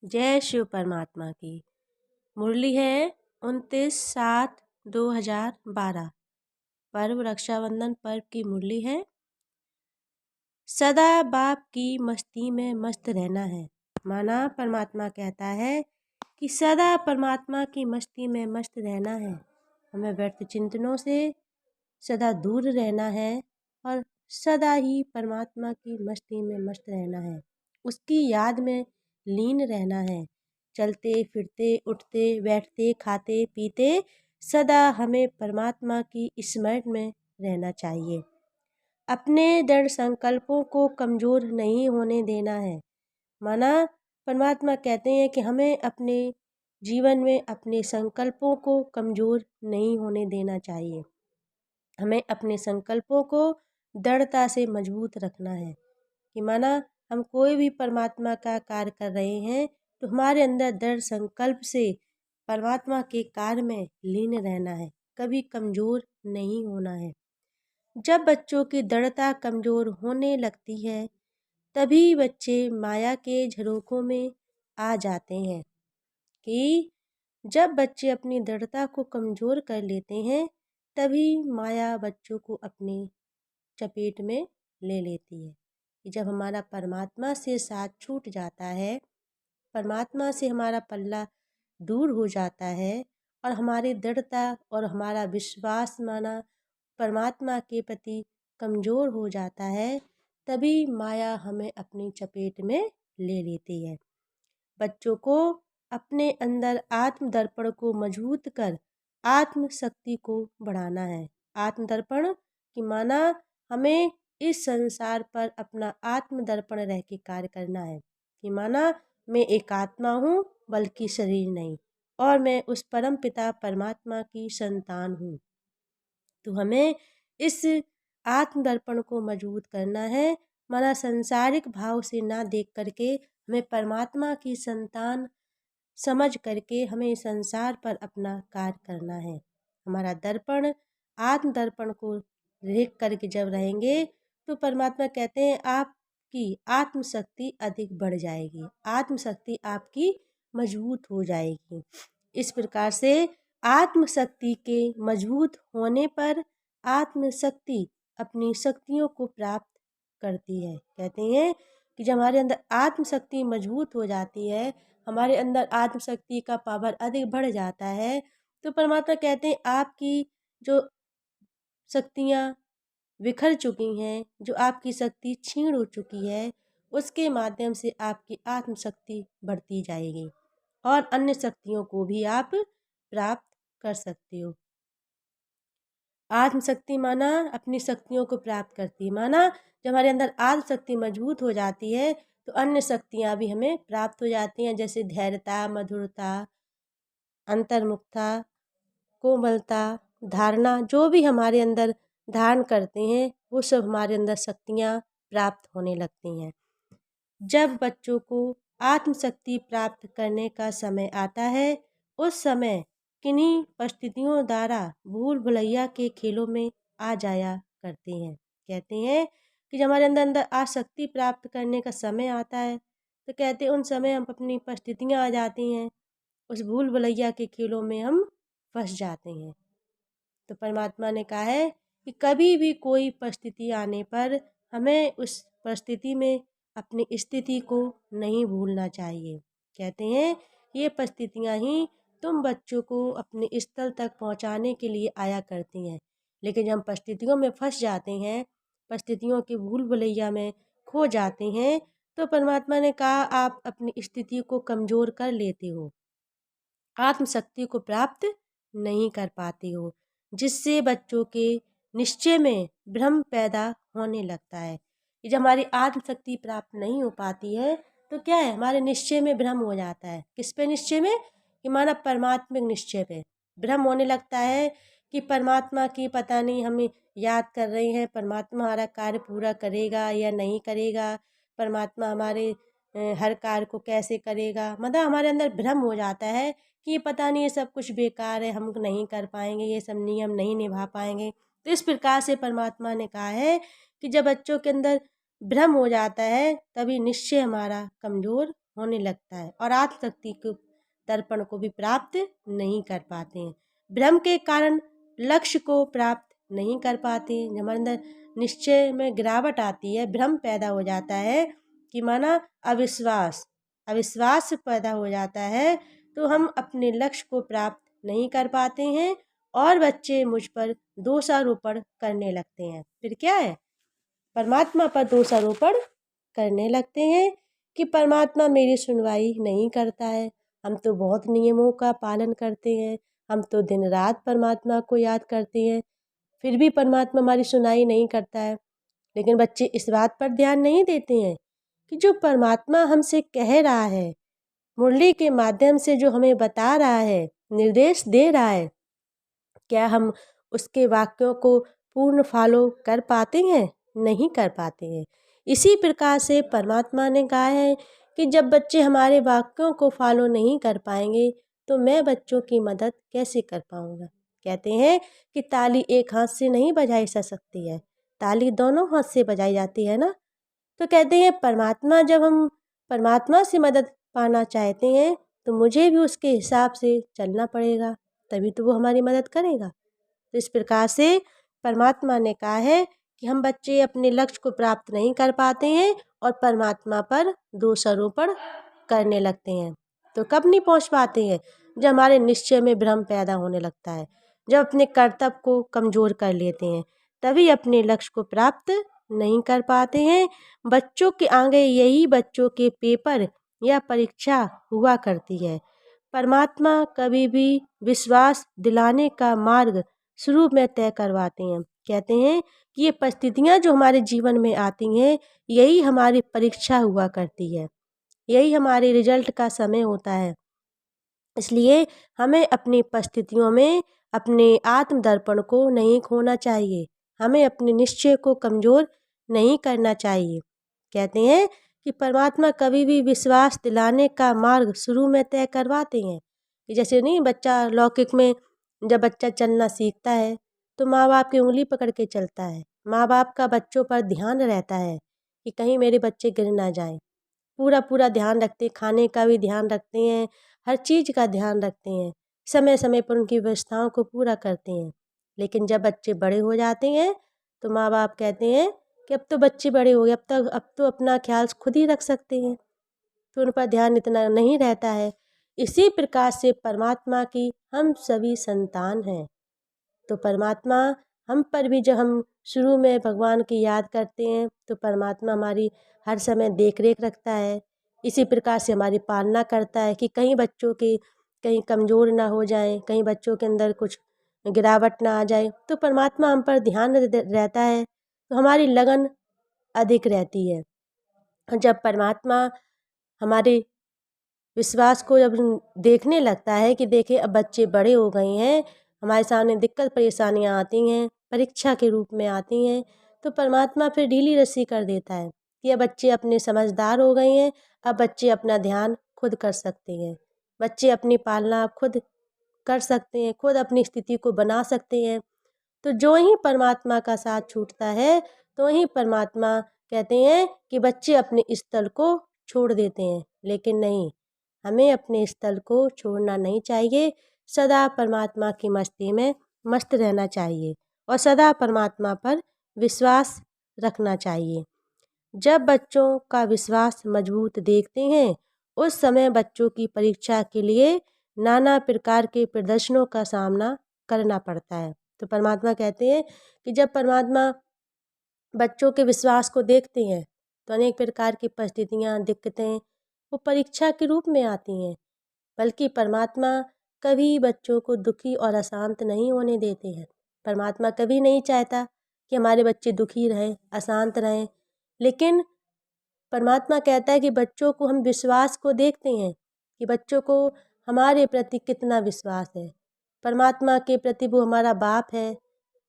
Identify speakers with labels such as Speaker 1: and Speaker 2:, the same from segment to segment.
Speaker 1: जय शिव परमात्मा की। मुरली है 29/7/2012। पर्व रक्षाबंधन पर्व की मुरली है। सदा बाप की मस्ती में मस्त रहना है। माना परमात्मा कहता है कि सदा परमात्मा की मस्ती में मस्त रहना है। हमें व्यर्थ चिंतनों से सदा दूर रहना है और सदा ही परमात्मा की मस्ती में मस्त रहना है। उसकी याद में लीन रहना है। चलते फिरते उठते बैठते खाते पीते सदा हमें परमात्मा की स्मरण में रहना चाहिए। अपने दृढ़ संकल्पों को कमज़ोर नहीं होने देना है। माना परमात्मा कहते हैं कि हमें अपने जीवन में अपने संकल्पों को कमज़ोर नहीं होने देना चाहिए। हमें अपने संकल्पों को दृढ़ता से मजबूत रखना है कि माना हम कोई भी परमात्मा का कार्य कर रहे हैं तो हमारे अंदर दृढ़ संकल्प से परमात्मा के कार्य में लीन रहना है, कभी कमज़ोर नहीं होना है। जब बच्चों की दृढ़ता कमज़ोर होने लगती है तभी बच्चे माया के झरोखों में आ जाते हैं कि जब बच्चे अपनी दृढ़ता को कमज़ोर कर लेते हैं तभी माया बच्चों को अपनी चपेट में ले लेती है। कि जब हमारा परमात्मा से साथ छूट जाता है, परमात्मा से हमारा पल्ला दूर हो जाता है और हमारी दृढ़ता और हमारा विश्वास माना परमात्मा के प्रति कमज़ोर हो जाता है, तभी माया हमें अपनी चपेट में ले लेती है। बच्चों को अपने अंदर आत्म दर्पण को मजबूत कर आत्म शक्ति को बढ़ाना है। आत्म दर्पण की माना हमें इस संसार पर अपना आत्म दर्पण रह के कार्य करना है कि माना मैं एक आत्मा हूँ बल्कि शरीर नहीं और मैं उस परम पिता परमात्मा की संतान हूँ। तो हमें इस आत्म दर्पण को मजबूत करना है। माना सांसारिक भाव से ना देख करके हमें परमात्मा की संतान समझ करके हमें संसार पर अपना कार्य करना है। हमारा दर्पण आत्म दर्पण को देख करके जब रहेंगे तो परमात्मा कहते हैं आपकी आत्मशक्ति अधिक बढ़ जाएगी, आत्मशक्ति आपकी मजबूत हो जाएगी। इस प्रकार से आत्मशक्ति के मजबूत होने पर आत्मशक्ति अपनी शक्तियों को प्राप्त करती है। कहते हैं कि जब हमारे अंदर आत्मशक्ति मजबूत हो जाती है, हमारे अंदर आत्मशक्ति का पावर अधिक बढ़ जाता है, तो परमात्मा कहते हैं आपकी जो शक्तियाँ बिखर चुकी हैं, जो आपकी शक्ति क्षीण हो चुकी है, उसके माध्यम से आपकी आत्मशक्ति बढ़ती जाएगी और अन्य शक्तियों को भी आप प्राप्त कर सकते हो। आत्मशक्ति माना अपनी शक्तियों को प्राप्त करती है। माना जब हमारे अंदर आत्मशक्ति मजबूत हो जाती है तो अन्य शक्तियाँ भी हमें प्राप्त हो जाती हैं, जैसे धैर्यता, मधुरता, अंतर्मुखता, कोमलता, धारणा, जो भी हमारे अंदर धारण करते हैं वो सब हमारे अंदर शक्तियाँ प्राप्त होने लगती हैं। जब बच्चों को आत्मशक्ति प्राप्त करने का समय आता है, उस समय किन्हीं परिस्थितियों द्वारा भूल भुलैया के खेलों में आ जाया करते हैं। कहते हैं कि जब हमारे अंदर आसक्ति प्राप्त करने का समय आता है तो कहते हैं उन समय हम अपनी परिस्थितियाँ आ जाती हैं, उस भूल भुलैया के खेलों में हम फंस जाते हैं। तो परमात्मा ने कहा है कि कभी भी कोई परिस्थिति आने पर हमें उस परिस्थिति में अपनी स्थिति को नहीं भूलना चाहिए। कहते हैं ये परिस्थितियाँ ही तुम बच्चों को अपने स्थल तक पहुँचाने के लिए आया करती हैं, लेकिन जब हम परिस्थितियों में फंस जाते हैं, परिस्थितियों की भूल भुलैया में खो जाते हैं, तो परमात्मा ने कहा आप अपनी स्थिति को कमज़ोर कर लेते हो, आत्मशक्ति को प्राप्त नहीं कर पाते हो, जिससे बच्चों के निश्चय में भ्रम पैदा होने लगता है। कि जब हमारी आत्मशक्ति प्राप्त नहीं हो पाती है तो क्या है, हमारे निश्चय में भ्रम हो जाता है। किस पे निश्चय में? कि माना परमात्मिक निश्चय पे भ्रम होने लगता है कि परमात्मा की पता नहीं हमें याद कर रहे हैं, परमात्मा हमारा कार्य पूरा करेगा या नहीं करेगा, परमात्मा हमारे हर कार्य को कैसे करेगा। मतलब हमारे अंदर भ्रम हो जाता है कि ये पता नहीं ये सब कुछ बेकार है, हम नहीं कर पाएंगे, ये सब नियम नहीं निभा पाएंगे। तो इस प्रकार से परमात्मा ने कहा है कि जब बच्चों के अंदर भ्रम हो जाता है तभी निश्चय हमारा कमज़ोर होने लगता है और आत्मशक्ति के दर्पण को भी प्राप्त नहीं कर पाते हैं। भ्रम के कारण लक्ष्य को प्राप्त नहीं कर पाते हैं। जब हमारे अंदर निश्चय में गिरावट आती है, भ्रम पैदा हो जाता है कि माना अविश्वास पैदा हो जाता है, तो हम अपने लक्ष्य को प्राप्त नहीं कर पाते हैं और बच्चे मुझ पर दोषारोपण करने लगते हैं। फिर क्या है, परमात्मा पर दोषारोपण करने लगते हैं कि परमात्मा मेरी सुनवाई नहीं करता है। हम तो बहुत नियमों का पालन करते हैं, हम तो दिन रात परमात्मा को याद करते हैं, फिर भी परमात्मा हमारी सुनाई नहीं करता है। लेकिन बच्चे इस बात पर ध्यान नहीं देते हैं कि जो परमात्मा हमसे कह रहा है, मुरली के माध्यम से जो हमें बता रहा है, निर्देश दे रहा है, क्या हम उसके वाक्यों को पूर्ण फॉलो कर पाते हैं? नहीं कर पाते हैं। इसी प्रकार से परमात्मा ने कहा है कि जब बच्चे हमारे वाक्यों को फॉलो नहीं कर पाएंगे तो मैं बच्चों की मदद कैसे कर पाऊंगा। कहते हैं कि ताली एक हाथ से नहीं बजाई जा सकती है, ताली दोनों हाथ से बजाई जाती है ना। तो कहते हैं परमात्मा, जब हम परमात्मा से मदद पाना चाहते हैं तो मुझे भी उसके हिसाब से चलना पड़ेगा, तभी तो वो हमारी मदद करेगा। तो इस प्रकार से परमात्मा ने कहा है कि हम बच्चे अपने लक्ष्य को प्राप्त नहीं कर पाते हैं और परमात्मा पर दोषारोपण करने लगते हैं। तो कब नहीं पहुंच पाते हैं? जब हमारे निश्चय में भ्रम पैदा होने लगता है, जब अपने कर्तव्य को कमज़ोर कर लेते हैं, तभी अपने लक्ष्य को प्राप्त नहीं कर पाते हैं। बच्चों के आगे यही बच्चों के पेपर या परीक्षा हुआ करती है। परमात्मा कभी भी विश्वास दिलाने का मार्ग शुरू में तय करवाते हैं। कहते हैं कि ये परिस्थितियाँ जो हमारे जीवन में आती हैं, यही हमारी परीक्षा हुआ करती है, यही हमारे रिजल्ट का समय होता है। इसलिए हमें अपनी परिस्थितियों में अपने आत्मदर्पण को नहीं खोना चाहिए, हमें अपने निश्चय को कमज़ोर नहीं करना चाहिए। कहते हैं कि परमात्मा कभी भी विश्वास दिलाने का मार्ग शुरू में तय करवाते हैं। कि जैसे नहीं, बच्चा लौकिक में जब बच्चा चलना सीखता है तो माँ बाप की उंगली पकड़ के चलता है। माँ बाप का बच्चों पर ध्यान रहता है कि कहीं मेरे बच्चे गिर ना जाएं। पूरा ध्यान रखते हैं, खाने का भी ध्यान रखते हैं, हर चीज़ का ध्यान रखते हैं, समय समय पर उनकी व्यवस्थाओं को पूरा करते हैं। लेकिन जब बच्चे बड़े हो जाते हैं तो माँ बाप कहते हैं कि अब तो बच्चे बड़े हो गए, अब तो अपना ख्याल खुद ही रख सकते हैं, तो उन पर ध्यान इतना नहीं रहता है। इसी प्रकार से परमात्मा की हम सभी संतान हैं, तो परमात्मा हम पर भी, जब हम शुरू में भगवान की याद करते हैं तो परमात्मा हमारी हर समय देख रेख रखता है। इसी प्रकार से हमारी पालना करता है कि कहीं बच्चों के कहीं कमज़ोर ना हो जाएं, कहीं बच्चों के अंदर कुछ गिरावट ना आ जाए, तो परमात्मा हम पर ध्यान रहता है, तो हमारी लगन अधिक रहती है। और जब परमात्मा हमारे विश्वास को जब देखने लगता है कि देखिए अब बच्चे बड़े हो गए हैं, हमारे सामने दिक्कत परेशानियाँ आती हैं, परीक्षा के रूप में आती हैं, तो परमात्मा फिर ढीली रस्सी कर देता है कि अब बच्चे अपने समझदार हो गए हैं, अब बच्चे अपना ध्यान खुद कर सकते हैं, बच्चे अपनी पालना खुद कर सकते हैं, खुद अपनी स्थिति को बना सकते हैं। तो जो ही परमात्मा का साथ छूटता है, तो ही परमात्मा कहते हैं कि बच्चे अपने स्थल को छोड़ देते हैं। लेकिन नहीं, हमें अपने स्थल को छोड़ना नहीं चाहिए, सदा परमात्मा की मस्ती में मस्त रहना चाहिए और सदा परमात्मा पर विश्वास रखना चाहिए। जब बच्चों का विश्वास मजबूत देखते हैं, उस समय बच्चों की परीक्षा के लिए नाना प्रकार के प्रदर्शनों का सामना करना पड़ता है। तो परमात्मा कहते हैं कि जब परमात्मा बच्चों के विश्वास को देखते हैं तो अनेक प्रकार की परिस्थितियाँ, दिक्कतें वो परीक्षा के रूप में आती हैं। बल्कि परमात्मा कभी बच्चों को दुखी और अशांत नहीं होने देते हैं। परमात्मा कभी नहीं चाहता कि हमारे बच्चे दुखी रहें, अशांत रहें। लेकिन परमात्मा कहता है कि बच्चों को हम विश्वास को देखते हैं कि बच्चों को हमारे प्रति कितना विश्वास है। परमात्मा के प्रति वो हमारा बाप है,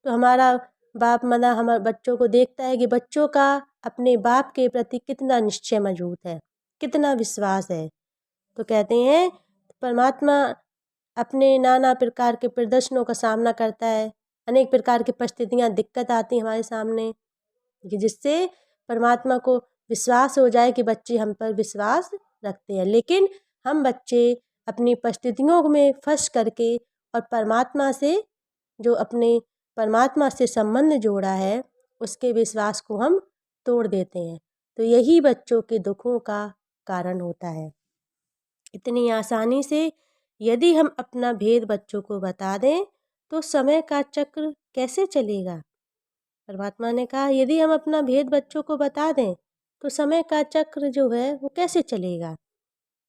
Speaker 1: तो हमारा बाप मना हमारे बच्चों को देखता है कि बच्चों का अपने बाप के प्रति कितना निश्चय मजबूत है, कितना विश्वास है। तो कहते हैं परमात्मा अपने नाना प्रकार के प्रदर्शनों का सामना करता है, अनेक प्रकार की परिस्थितियाँ, दिक्कत आती हैं हमारे सामने कि जिससे परमात्मा को विश्वास हो जाए कि बच्चे हम पर विश्वास रखते हैं। लेकिन हम बच्चे अपनी परिस्थितियों में फंस करके और परमात्मा से संबंध जोड़ा है, उसके विश्वास को हम तोड़ देते हैं। तो यही बच्चों के दुखों का कारण होता है। इतनी आसानी से यदि हम अपना भेद बच्चों को बता दें तो समय का चक्र कैसे चलेगा। परमात्मा ने कहा यदि हम अपना भेद बच्चों को बता दें तो समय का चक्र जो है वो कैसे चलेगा।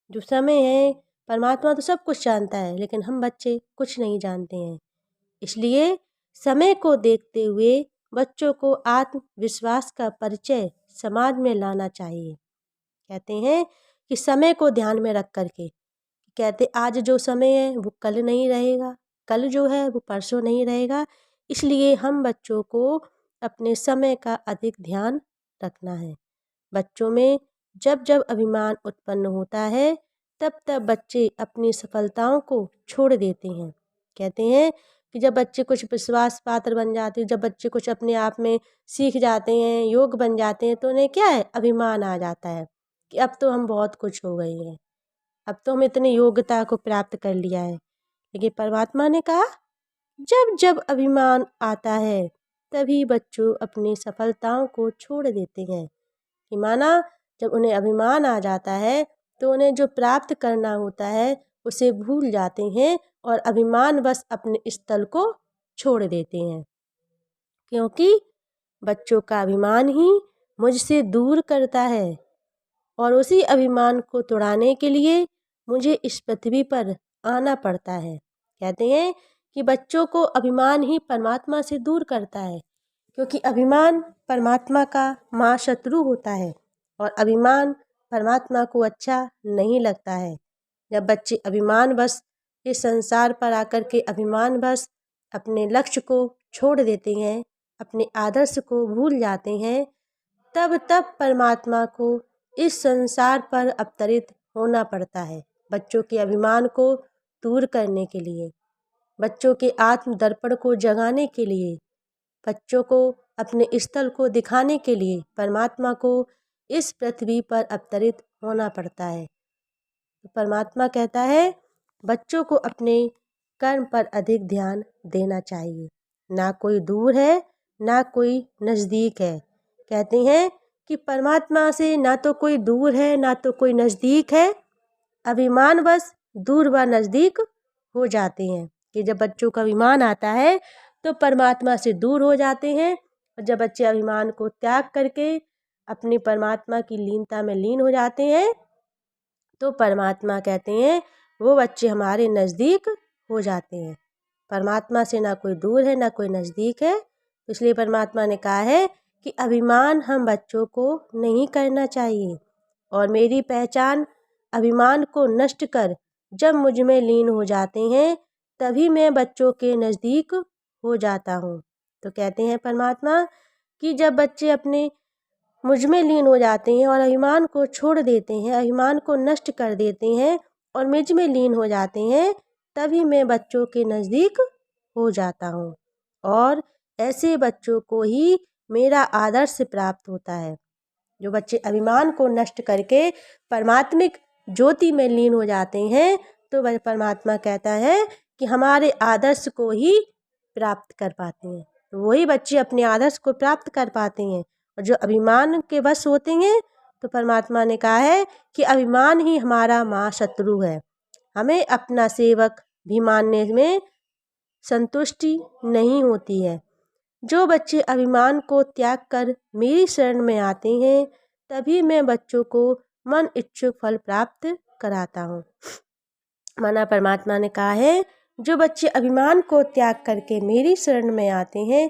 Speaker 1: जो समय है, परमात्मा तो सब कुछ जानता है, लेकिन हम बच्चे कुछ नहीं जानते हैं। इसलिए समय को देखते हुए बच्चों को आत्मविश्वास का परिचय समाज में लाना चाहिए। कहते हैं कि समय को ध्यान में रख करके, कहते आज जो समय है वो कल नहीं रहेगा, कल जो है वो परसों नहीं रहेगा। इसलिए हम बच्चों को अपने समय का अधिक ध्यान रखना है। बच्चों में जब जब अभिमान उत्पन्न होता है तब तब बच्चे अपनी सफलताओं को छोड़ देते हैं। कहते हैं कि जब बच्चे कुछ विश्वास पात्र बन जाते हैं, जब बच्चे कुछ अपने आप में सीख जाते हैं, योग बन जाते हैं, तो उन्हें क्या है, अभिमान आ जाता है कि अब तो हम बहुत कुछ हो गए हैं, अब तो हम इतनी योग्यता को प्राप्त कर लिया है। लेकिन परमात्मा ने कहा जब जब अभिमान आता है तभी बच्चों अपनी सफलताओं को छोड़ देते हैं। कि माना जब उन्हें अभिमान आ जाता है तो उन्हें जो प्राप्त करना होता है उसे भूल जाते हैं और अभिमान बस अपने स्थल को छोड़ देते हैं। क्योंकि बच्चों का अभिमान ही मुझसे दूर करता है और उसी अभिमान को तोड़ाने के लिए मुझे इस पृथ्वी पर आना पड़ता है। कहते हैं कि बच्चों को अभिमान ही परमात्मा से दूर करता है, क्योंकि अभिमान परमात्मा का महाशत्रु होता है और अभिमान परमात्मा को अच्छा नहीं लगता है। जब बच्चे अभिमान बस इस संसार पर आकर के अभिमान बस अपने लक्ष्य को छोड़ देते हैं, अपने आदर्श को भूल जाते हैं, तब तब परमात्मा को इस संसार पर अवतरित होना पड़ता है। बच्चों के अभिमान को दूर करने के लिए, बच्चों के आत्म दर्पण को जगाने के लिए, बच्चों को अपने स्थल को दिखाने के लिए परमात्मा को इस पृथ्वी पर अवतरित होना पड़ता है। तो परमात्मा कहता है बच्चों को अपने कर्म पर अधिक ध्यान देना चाहिए। ना कोई दूर है ना कोई नज़दीक है। कहते हैं कि परमात्मा से ना तो कोई दूर है ना तो कोई नज़दीक है, अभिमान बस दूर व नज़दीक हो जाते हैं। कि जब बच्चों का अभिमान आता है तो परमात्मा से दूर हो जाते हैं, और जब बच्चे अभिमान को त्याग करके अपनी परमात्मा की लीनता में लीन हो जाते हैं तो परमात्मा कहते हैं वो बच्चे हमारे नज़दीक हो जाते हैं। परमात्मा से ना कोई दूर है ना कोई नज़दीक है। इसलिए परमात्मा ने कहा है कि अभिमान हम बच्चों को नहीं करना चाहिए, और मेरी पहचान अभिमान को नष्ट कर जब मुझ में लीन हो जाते हैं तभी मैं बच्चों के नज़दीक हो जाता हूँ। तो कहते हैं परमात्मा कि जब बच्चे अपने मुझ में लीन हो जाते हैं और अभिमान को छोड़ देते हैं, अभिमान को नष्ट कर देते हैं और मुझ में लीन हो जाते हैं, तभी मैं बच्चों के नज़दीक हो जाता हूँ, और ऐसे बच्चों को ही मेरा आदर्श प्राप्त होता है। जो बच्चे अभिमान को नष्ट करके परमात्मिक ज्योति में लीन हो जाते हैं तो वह परमात्मा कहता है कि हमारे आदर्श को ही प्राप्त कर पाते हैं। तो वही बच्चे अपने आदर्श को प्राप्त कर पाते हैं। और जो अभिमान के वश होते हैं तो परमात्मा ने कहा है कि अभिमान ही हमारा महाशत्रु है। हमें अपना सेवक भी मानने में संतुष्टि नहीं होती है। जो बच्चे अभिमान को त्याग कर मेरी शरण में आते हैं तभी मैं बच्चों को मन इच्छुक फल प्राप्त कराता हूँ। माना परमात्मा ने कहा है जो बच्चे अभिमान को त्याग करके मेरी शरण में आते हैं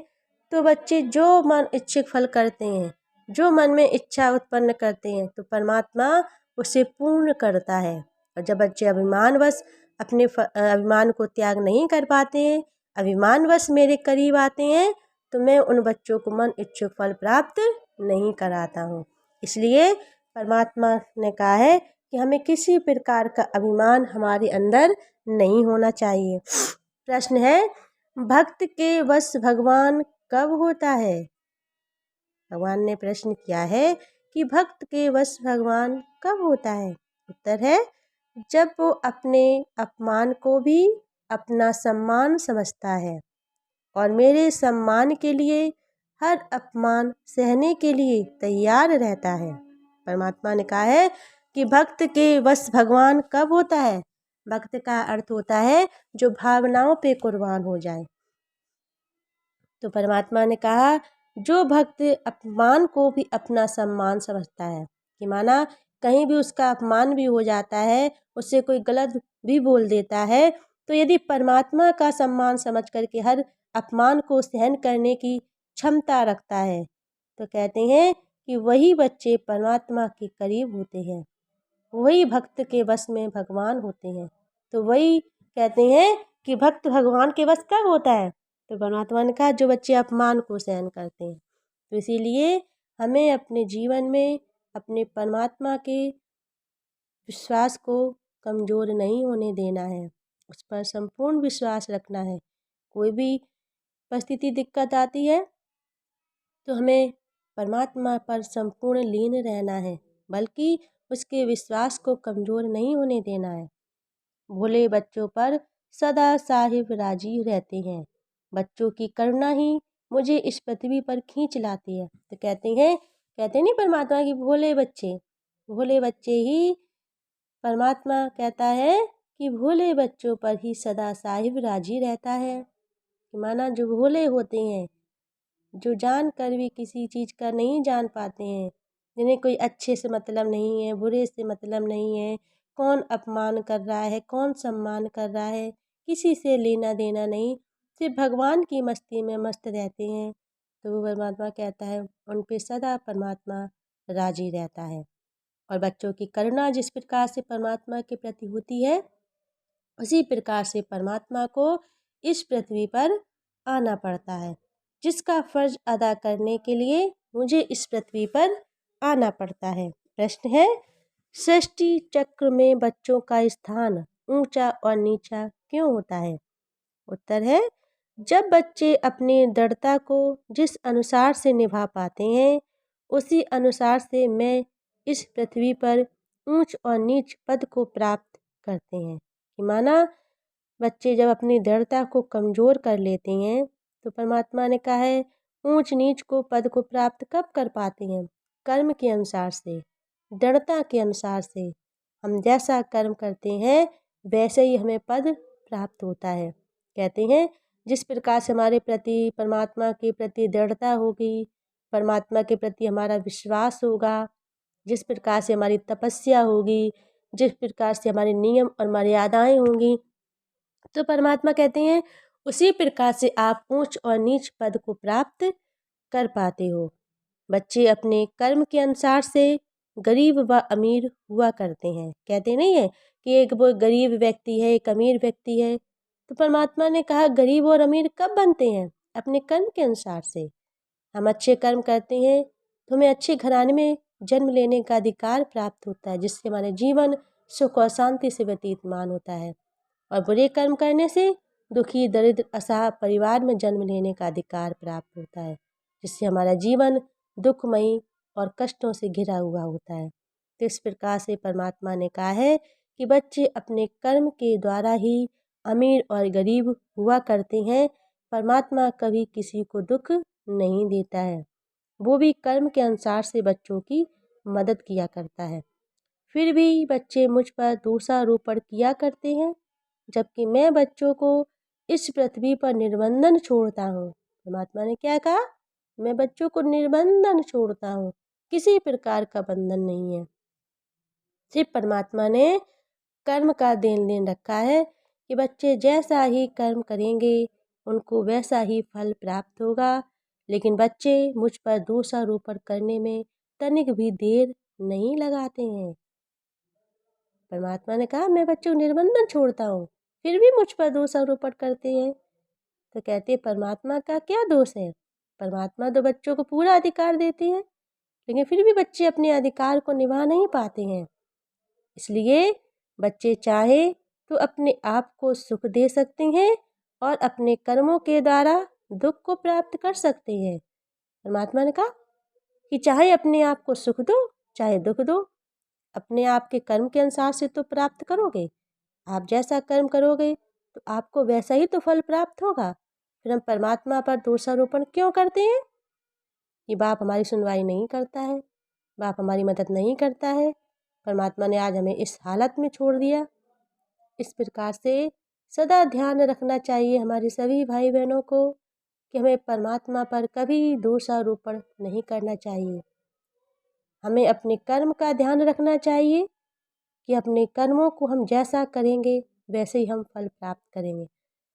Speaker 1: तो बच्चे जो मन इच्छुक फल करते हैं, जो मन में इच्छा उत्पन्न करते हैं, तो परमात्मा उसे पूर्ण करता है। और जब बच्चे अभिमानवश अपने अभिमान को त्याग नहीं कर पाते हैं, अभिमानवश मेरे करीब आते हैं, तो मैं उन बच्चों को मन इच्छुक फल प्राप्त नहीं कराता हूँ। इसलिए परमात्मा ने कहा है कि हमें किसी प्रकार का अभिमान हमारे अंदर नहीं होना चाहिए। प्रश्न है, भक्त के वश भगवान कब होता है? भगवान ने प्रश्न किया है कि भक्त के वश भगवान कब होता है? उत्तर है जब वो अपने अपमान को भी अपना सम्मान समझता है और मेरे सम्मान के लिए हर अपमान सहने के लिए तैयार रहता है। परमात्मा ने कहा है कि भक्त के वश भगवान कब होता है? भक्त का अर्थ होता है जो भावनाओं पे कुर्बान हो जाए। तो परमात्मा ने कहा जो भक्त अपमान को भी अपना सम्मान समझता है कि माना कहीं भी उसका अपमान भी हो जाता है, उससे कोई गलत भी बोल देता है, तो यदि परमात्मा का सम्मान समझ करके हर अपमान को सहन करने की क्षमता रखता है, तो कहते हैं कि वही बच्चे परमात्मा के करीब होते हैं, वही भक्त के वश में भगवान होते हैं। तो वही कहते हैं कि भक्त भगवान के वश कब होता है? तो परमात्मा ने कहा जो बच्चे अपमान को सहन करते हैं। तो इसीलिए हमें अपने जीवन में अपने परमात्मा के विश्वास को कमज़ोर नहीं होने देना है, उस पर संपूर्ण विश्वास रखना है। कोई भी परिस्थिति दिक्कत आती है तो हमें परमात्मा पर संपूर्ण लीन रहना है, बल्कि उसके विश्वास को कमज़ोर नहीं होने देना है। भोले बच्चों पर सदा साहिब राजी रहते हैं, बच्चों की करुणा ही मुझे इस पृथ्वी पर खींच लाती है। तो कहते नहीं परमात्मा की भोले बच्चे ही परमात्मा कहता है कि भोले बच्चों पर ही सदा साहिब राजी रहता है। कि माना जो भोले होते हैं, जो जान कर भी किसी चीज़ का नहीं जान पाते हैं, जिन्हें कोई अच्छे से मतलब नहीं है, बुरे से मतलब नहीं है, कौन अपमान कर रहा है, कौन सम्मान कर रहा है, किसी से लेना देना नहीं, सिर्फ भगवान की मस्ती में मस्त रहते हैं, तो वो परमात्मा कहता है उन पे सदा परमात्मा राजी रहता है। और बच्चों की करुणा जिस प्रकार से परमात्मा के प्रति होती है, उसी प्रकार से परमात्मा को इस पृथ्वी पर आना पड़ता है, जिसका फर्ज अदा करने के लिए मुझे इस पृथ्वी पर आना पड़ता है। प्रश्न है सृष्टि चक्र में बच्चों का स्थान ऊंचा और नीचा क्यों होता है? उत्तर है जब बच्चे अपनी दृढ़ता को जिस अनुसार से निभा पाते हैं, उसी अनुसार से मैं इस पृथ्वी पर ऊंच और नीच पद को प्राप्त करते हैं। कि माना बच्चे जब अपनी दृढ़ता को कमज़ोर कर लेते हैं, तो परमात्मा ने कहा है ऊंच नीच को पद को प्राप्त कब कर पाते हैं? कर्म के अनुसार से, दृढ़ता के अनुसार से। हम जैसा कर्म करते हैं वैसे ही हमें पद प्राप्त होता है। कहते हैं जिस प्रकार से हमारे प्रति परमात्मा के प्रति दृढ़ता होगी, परमात्मा के प्रति हमारा विश्वास होगा, जिस प्रकार से हमारी तपस्या होगी, जिस प्रकार से हमारे नियम और मर्यादाएं होंगी, तो परमात्मा कहते हैं उसी प्रकार से आप ऊंच और नीच पद को प्राप्त कर पाते हो। बच्चे अपने कर्म के अनुसार से गरीब व अमीर हुआ करते हैं। कहते नहीं है कि एक वो गरीब व्यक्ति है, एक अमीर व्यक्ति है, तो परमात्मा ने कहा गरीब और अमीर कब बनते हैं? अपने कर्म के अनुसार से। हम अच्छे कर्म करते हैं तो हमें अच्छे घराने में जन्म लेने का अधिकार प्राप्त होता है, जिससे हमारे जीवन सुख और शांति से व्यतीतमान होता है। और बुरे कर्म करने से दुखी दरिद्र असहाय परिवार में जन्म लेने का अधिकार प्राप्त होता है, जिससे हमारा जीवन दुखमयी और कष्टों से घिरा हुआ होता है। तो इस प्रकार से परमात्मा ने कहा है कि बच्चे अपने कर्म के द्वारा ही अमीर और गरीब हुआ करते हैं। परमात्मा कभी किसी को दुख नहीं देता है, वो भी कर्म के अनुसार से बच्चों की मदद किया करता है। फिर भी बच्चे मुझ पर दोषारोपण किया करते हैं, जबकि मैं बच्चों को इस पृथ्वी पर निर्बंधन छोड़ता हूँ। परमात्मा ने क्या कहा? मैं बच्चों को निर्बंधन छोड़ता हूँ, किसी प्रकार का बंधन नहीं है। सिर्फ परमात्मा ने कर्म का देन लेन रखा है कि बच्चे जैसा ही कर्म करेंगे उनको वैसा ही फल प्राप्त होगा। लेकिन बच्चे मुझ पर दोषारोपण करने में तनिक भी देर नहीं लगाते हैं। परमात्मा ने कहा मैं बच्चों को निर्बंधन छोड़ता हूँ, फिर भी मुझ पर दोषारोपण करते हैं। तो कहते परमात्मा का क्या दोष है? परमात्मा तो बच्चों को पूरा अधिकार देते हैं, लेकिन फिर भी बच्चे अपने अधिकार को निभा नहीं पाते हैं। इसलिए बच्चे चाहे तो अपने आप को सुख दे सकते हैं और अपने कर्मों के द्वारा दुख को प्राप्त कर सकते हैं। परमात्मा ने कहा कि चाहे अपने आप को सुख दो, चाहे दुख दो, अपने आप के कर्म के अनुसार से तो प्राप्त करोगे। आप जैसा कर्म करोगे तो आपको वैसा ही तो फल प्राप्त होगा। फिर हम परमात्मा पर दोषारोपण क्यों करते हैं कि बाप हमारी सुनवाई नहीं करता है, बाप हमारी मदद नहीं करता है, परमात्मा ने आज हमें इस हालत में छोड़ दिया। इस प्रकार से सदा ध्यान रखना चाहिए हमारे सभी भाई बहनों को कि हमें परमात्मा पर कभी दोषारोपण नहीं करना चाहिए। हमें अपने कर्म का ध्यान रखना चाहिए कि अपने कर्मों को हम जैसा करेंगे वैसे ही हम फल प्राप्त करेंगे।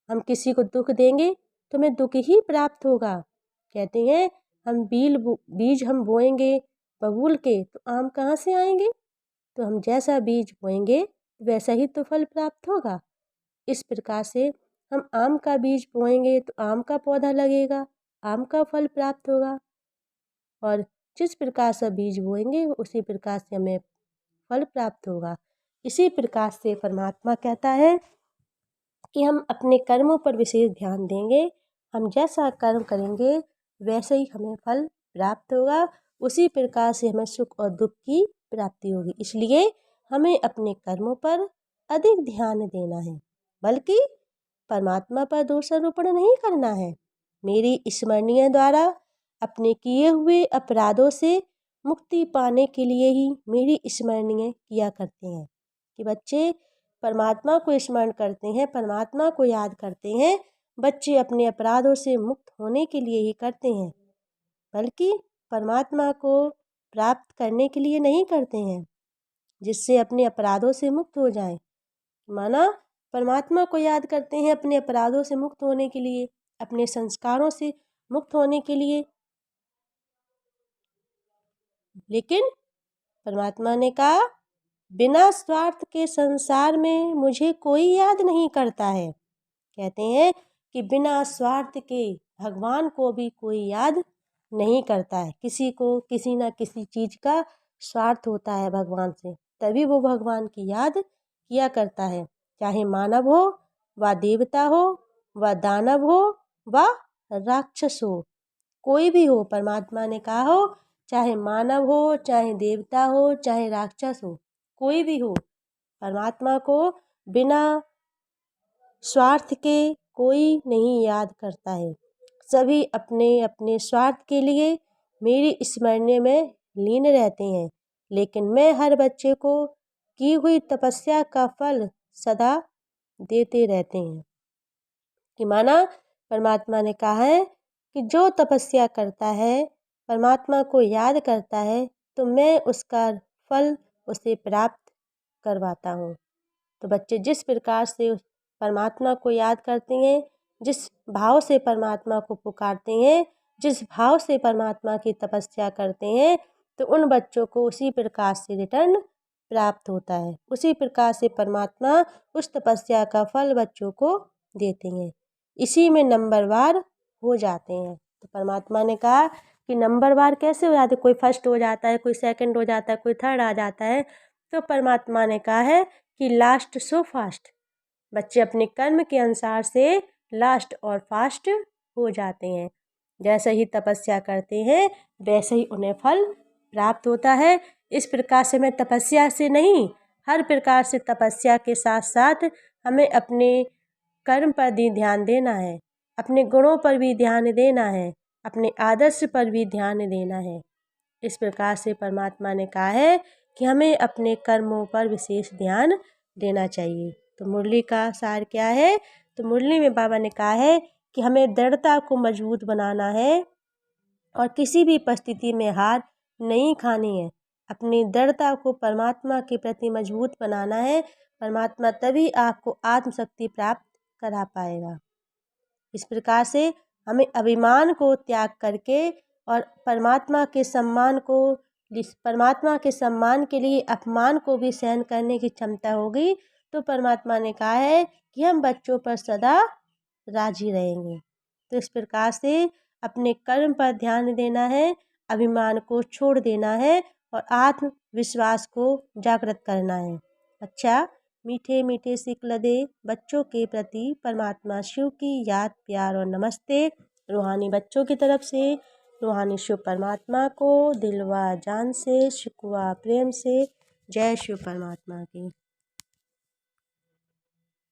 Speaker 1: हम किसी को दुख देंगे तो हमें दुख ही प्राप्त होगा। कहते हैं हम बीज हम बोएंगे बबूल के तो आम कहाँ से आएंगे। तो हम जैसा बीज बोएंगे वैसा ही तो फल प्राप्त होगा। इस प्रकार से हम आम का बीज बोएंगे तो आम का पौधा लगेगा, आम का फल प्राप्त होगा। और जिस प्रकार से बीज बोएंगे उसी प्रकार से हमें फल प्राप्त होगा। इसी प्रकार से परमात्मा कहता है कि हम अपने कर्मों पर विशेष ध्यान देंगे। हम जैसा कर्म करेंगे वैसे ही हमें फल प्राप्त होगा। उसी प्रकार से हमें सुख और दुख की प्राप्ति होगी। इसलिए हमें अपने कर्मों पर अधिक ध्यान देना है, बल्कि परमात्मा पर दोषारोपण नहीं करना है। मेरी स्मरणीय द्वारा अपने किए हुए अपराधों से मुक्ति पाने के लिए ही मेरी स्मरणीय किया करते हैं कि बच्चे परमात्मा को स्मरण करते हैं, परमात्मा को याद करते हैं। बच्चे अपने अपराधों से मुक्त होने के लिए ही करते हैं, बल्कि परमात्मा को प्राप्त करने के लिए नहीं करते हैं, जिससे अपने अपराधों से मुक्त हो जाएं। माना परमात्मा को याद करते हैं अपने अपराधों से मुक्त होने के लिए, अपने संस्कारों से मुक्त होने के लिए। लेकिन परमात्मा ने कहा बिना स्वार्थ के संसार में मुझे कोई याद नहीं करता है। कहते हैं कि बिना स्वार्थ के भगवान को भी कोई याद नहीं करता है। किसी को किसी न किसी चीज़ का स्वार्थ होता है भगवान से, तभी वो भगवान की याद किया करता है। चाहे मानव हो व देवता हो व दानव हो व राक्षस हो, कोई भी हो। परमात्मा ने कहा हो चाहे मानव हो, चाहे देवता हो, चाहे राक्षस हो, कोई भी हो, परमात्मा को बिना स्वार्थ के कोई नहीं याद करता है। सभी अपने अपने स्वार्थ के लिए मेरी स्मरणीय में लीन रहते हैं। लेकिन मैं हर बच्चे को की हुई तपस्या का फल सदा देते रहते हैं। कि माना परमात्मा ने कहा है कि जो तपस्या करता है, परमात्मा को याद करता है, तो मैं उसका फल उसे प्राप्त करवाता हूँ। तो बच्चे जिस प्रकार से उस परमात्मा को याद करते हैं, जिस भाव से परमात्मा को पुकारते हैं, जिस भाव से परमात्मा की तपस्या करते हैं, तो उन बच्चों को उसी प्रकार से रिटर्न प्राप्त होता है। उसी प्रकार से परमात्मा उस तपस्या का फल बच्चों को देते हैं। इसी में नंबरवार हो जाते हैं। तो परमात्मा ने कहा कि नंबरवार कैसे हो जाते, कोई फर्स्ट हो जाता है, कोई सेकंड हो जाता है, कोई थर्ड आ जाता है। तो परमात्मा ने कहा है कि लास्ट सो फास्ट। बच्चे अपने कर्म के अनुसार से लास्ट और फास्ट हो जाते हैं। जैसे ही तपस्या करते हैं वैसे ही उन्हें फल प्राप्त होता है। इस प्रकार से मैं तपस्या से नहीं, हर प्रकार से तपस्या के साथ साथ हमें अपने कर्म पर भी ध्यान देना है, अपने गुणों पर भी ध्यान देना है, अपने आदर्श पर भी ध्यान देना है। इस प्रकार से परमात्मा ने कहा है कि हमें अपने कर्मों पर विशेष ध्यान देना चाहिए। तो मुरली का सार क्या है? तो मुरली में बाबा ने कहा है कि हमें दृढ़ता को मजबूत बनाना है और किसी भी परिस्थिति में हार नहीं खानी है। अपनी दृढ़ता को परमात्मा के प्रति मजबूत बनाना है। परमात्मा तभी आपको आत्मशक्ति प्राप्त करा पाएगा। इस प्रकार से हमें अभिमान को त्याग करके और परमात्मा के सम्मान के लिए अपमान को भी सहन करने की क्षमता होगी, तो परमात्मा ने कहा है कि हम बच्चों पर सदा राजी रहेंगे। तो इस प्रकार से अपने कर्म पर ध्यान देना है, अभिमान को छोड़ देना है और आत्मविश्वास को जागृत करना है। अच्छा, मीठे मीठे सिकलदे बच्चों के प्रति परमात्मा शिव की याद, प्यार और नमस्ते। रूहानी बच्चों की तरफ से रूहानी शिव परमात्मा को दिल व जान से, शिकवा प्रेम से जय शिव परमात्मा की।